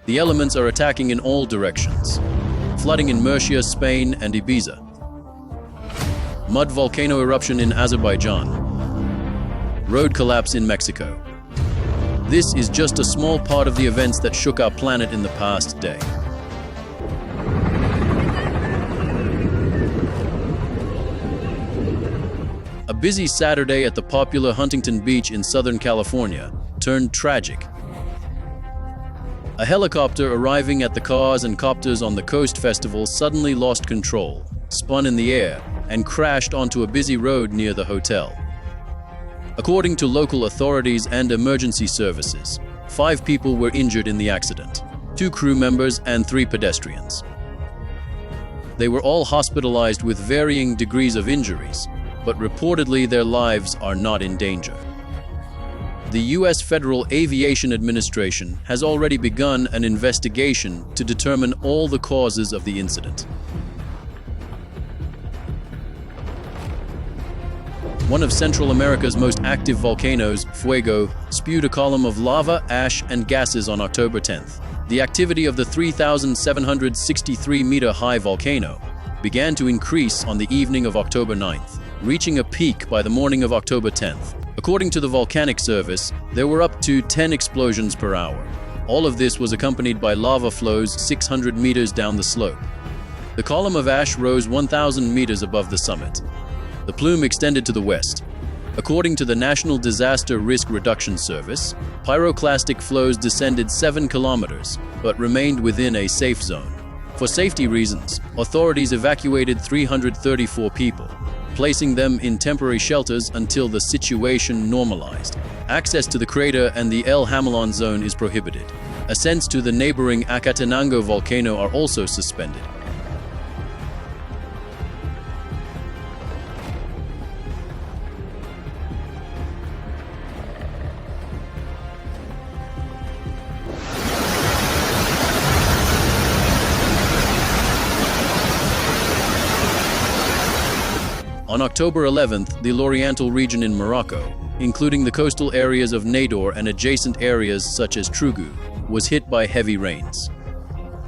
The elements are attacking in all directions. Flooding in Murcia, Spain, and Ibiza. Mud volcano eruption in Azerbaijan. Road collapse in Mexico. This is just a small part of the events that shook our planet in the past day. A busy Saturday at the popular Huntington Beach in Southern California turned tragic. A helicopter arriving at the Cars and Copters on the Coast Festival suddenly lost control, spun in the air, and crashed onto a busy road near the hotel. According to local authorities and emergency services, 5 people were injured in the accident, 2 crew members and 3 pedestrians. They were all hospitalized with varying degrees of injuries, but reportedly their lives are not in danger. The U.S. Federal Aviation Administration has already begun an investigation to determine all the causes of the incident. One of Central America's most active volcanoes, Fuego, spewed a column of lava, ash, and gases on October 10th. The activity of the 3,763-meter-high volcano began to increase on the evening of October 9th, reaching a peak by the morning of October 10th. According to the Volcanic Service, there were up to 10 explosions per hour. All of this was accompanied by lava flows 600 meters down the slope. The column of ash rose 1,000 meters above the summit. The plume extended to the west. According to the National Disaster Risk Reduction Service, pyroclastic flows descended 7 kilometers, but remained within a safe zone. For safety reasons, authorities evacuated 334 people, placing them in temporary shelters until the situation normalized. Access to the crater and the El Hamilon zone is prohibited. Ascents to the neighboring Acatenango volcano are also suspended. On October 11th, the Loriental region in Morocco, including the coastal areas of Nador and adjacent areas such as Trugu, was hit by heavy rains.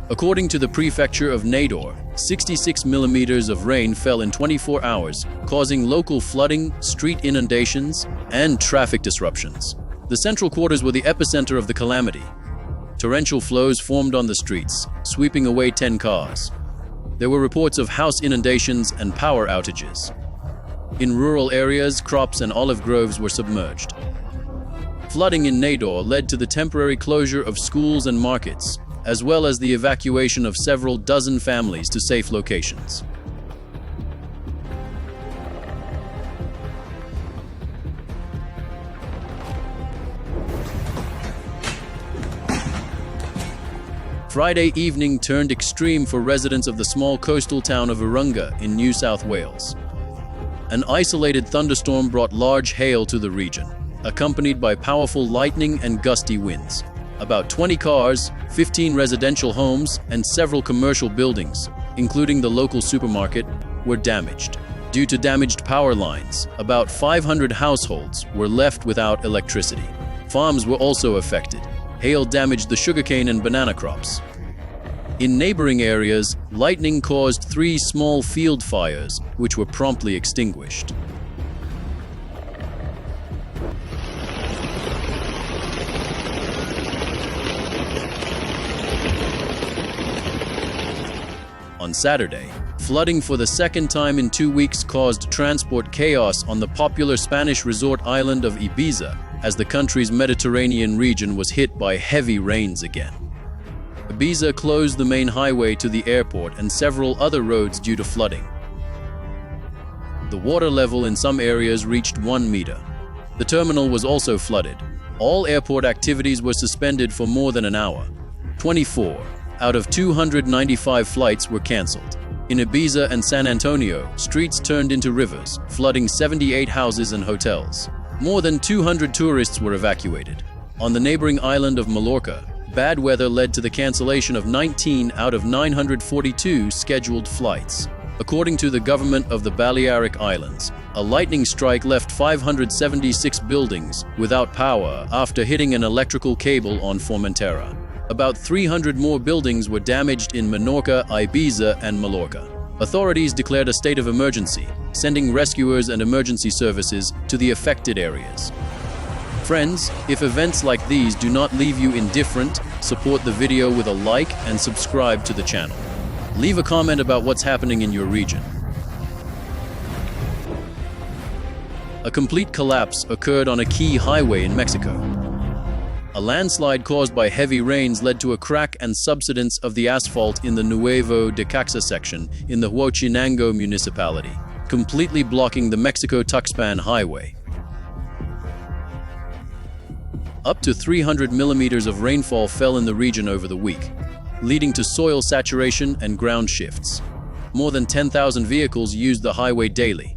According to the prefecture of Nador, 66 millimeters of rain fell in 24 hours, causing local flooding, street inundations, and traffic disruptions. The central quarters were the epicenter of the calamity. Torrential flows formed on the streets, sweeping away 10 cars. There were reports of house inundations and power outages. In rural areas, crops and olive groves were submerged. Flooding in Nador led to the temporary closure of schools and markets, as well as the evacuation of several dozen families to safe locations. Friday evening turned extreme for residents of the small coastal town of Virunga in New South Wales. An isolated thunderstorm brought large hail to the region, accompanied by powerful lightning and gusty winds. About 20 cars, 15 residential homes, and several commercial buildings, including the local supermarket, were damaged. Due to damaged power lines, about 500 households were left without electricity. Farms were also affected. Hail damaged the sugarcane and banana crops. In neighboring areas, lightning caused 3 small field fires, which were promptly extinguished. On Saturday, flooding for the second time in 2 weeks caused transport chaos on the popular Spanish resort island of Ibiza, as the country's Mediterranean region was hit by heavy rains again. Ibiza closed the main highway to the airport and several other roads due to flooding. The water level in some areas reached 1 meter. The terminal was also flooded. All airport activities were suspended for more than an hour. 24 out of 295 flights were cancelled. In Ibiza and San Antonio, streets turned into rivers, flooding 78 houses and hotels. More than 200 tourists were evacuated. On the neighboring island of Mallorca, bad weather led to the cancellation of 19 out of 942 scheduled flights. According to the government of the Balearic Islands, a lightning strike left 576 buildings without power after hitting an electrical cable on Formentera. About 300 more buildings were damaged in Menorca, Ibiza, and Mallorca. Authorities declared a state of emergency, sending rescuers and emergency services to the affected areas. Friends, if events like these do not leave you indifferent, support the video with a like and subscribe to the channel. Leave a comment about what's happening in your region. A complete collapse occurred on a key highway in Mexico. A landslide caused by heavy rains led to a crack and subsidence of the asphalt in the Nuevo de Caxa section in the Huachinango municipality, completely blocking the Mexico-Tuxpan highway. Up to 300 millimeters of rainfall fell in the region over the week, leading to soil saturation and ground shifts. More than 10,000 vehicles used the highway daily.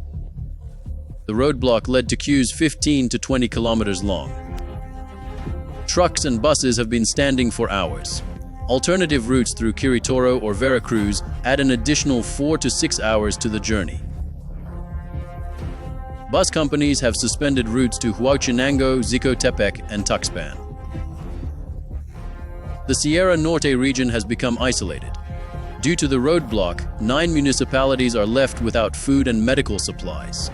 The roadblock led to queues 15 to 20 kilometers long. Trucks and buses have been standing for hours. Alternative routes through Querétaro or Veracruz add an additional 4 to 6 hours to the journey. Bus companies have suspended routes to Huachinango, Xicotepec, and Tuxpan. The Sierra Norte region has become isolated. Due to the roadblock, 9 municipalities are left without food and medical supplies.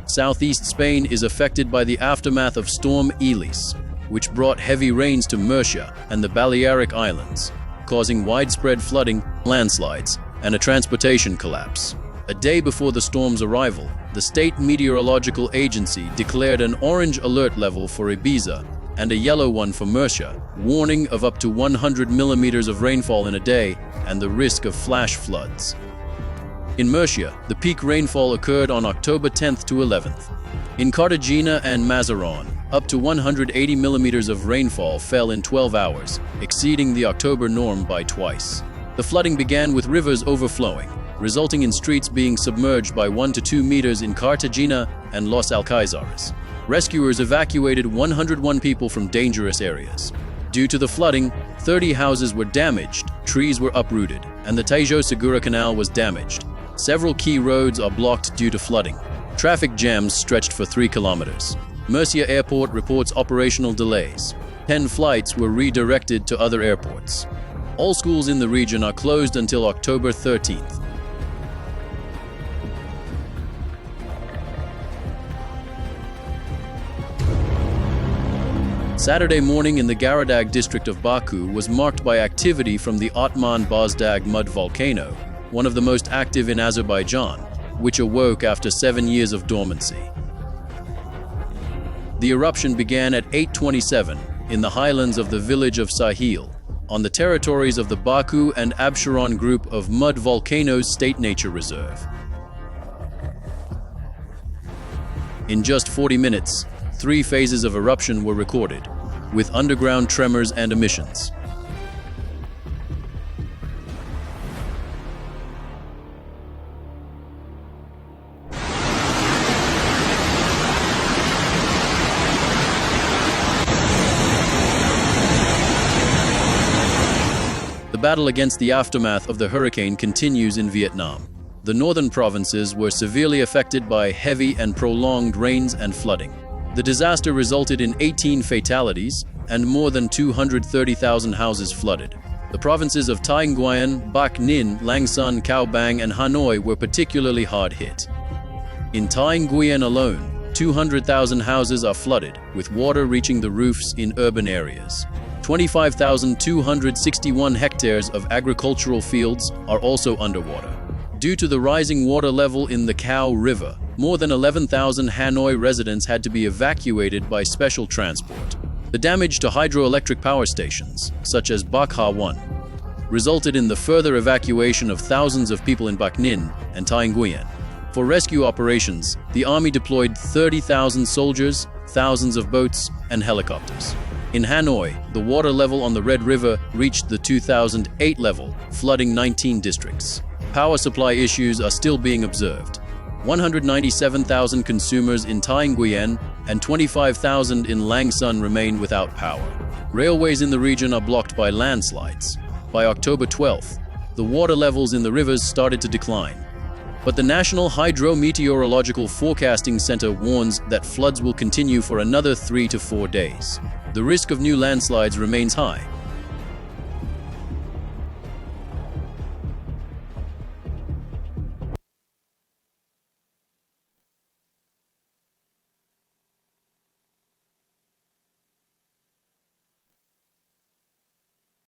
Southeast Spain is affected by the aftermath of Storm Elise, which brought heavy rains to Murcia and the Balearic Islands, causing widespread flooding, landslides, and a transportation collapse. A day before the storm's arrival, the State Meteorological Agency declared an orange alert level for Ibiza and a yellow one for Murcia, warning of up to 100 millimeters of rainfall in a day and the risk of flash floods. In Murcia, the peak rainfall occurred on October 10th to 11th. In Cartagena and Mazaran, up to 180 millimeters of rainfall fell in 12 hours, exceeding the October norm by twice. The flooding began with rivers overflowing, resulting in streets being submerged by 1 to 2 meters in Cartagena and Los Alcázares. Rescuers evacuated 101 people from dangerous areas. Due to the flooding, 30 houses were damaged, trees were uprooted, and the Tajo Segura Canal was damaged. Several key roads are blocked due to flooding. Traffic jams stretched for 3 kilometers. Murcia Airport reports operational delays. 10 flights were redirected to other airports. All schools in the region are closed until October 13th. Saturday morning in the Garadag district of Baku was marked by activity from the Otman Bazdag mud volcano, one of the most active in Azerbaijan, which awoke after 7 years of dormancy. The eruption began at 8:27 in the highlands of the village of Sahil, on the territories of the Baku and Absheron group of mud volcanoes State Nature Reserve. In just 40 minutes, 3 phases of eruption were recorded, with underground tremors and emissions. The battle against the aftermath of the hurricane continues in Vietnam. The northern provinces were severely affected by heavy and prolonged rains and flooding. The disaster resulted in 18 fatalities and more than 230,000 houses flooded. The provinces of Thanh Nguyen, Bac Ninh, Lang Son, Cao Bang, and Hanoi were particularly hard hit. In Thanh Nguyen alone, 200,000 houses are flooded, with water reaching the roofs in urban areas. 25,261 hectares of agricultural fields are also underwater. Due to the rising water level in the Cao River, more than 11,000 Hanoi residents had to be evacuated by special transport. The damage to hydroelectric power stations, such as Bac Ha 1, resulted in the further evacuation of thousands of people in Bac Ninh and Thanh Nguyen. For rescue operations, the army deployed 30,000 soldiers, thousands of boats, and helicopters. In Hanoi, the water level on the Red River reached the 2008 level, flooding 19 districts. Power supply issues are still being observed. 197,000 consumers in Tai Nguyen and 25,000 in Lang Son remain without power. Railways in the region are blocked by landslides. By October 12th, the water levels in the rivers started to decline. But the National Hydrometeorological Forecasting Center warns that floods will continue for another 3 to 4 days. The risk of new landslides remains high,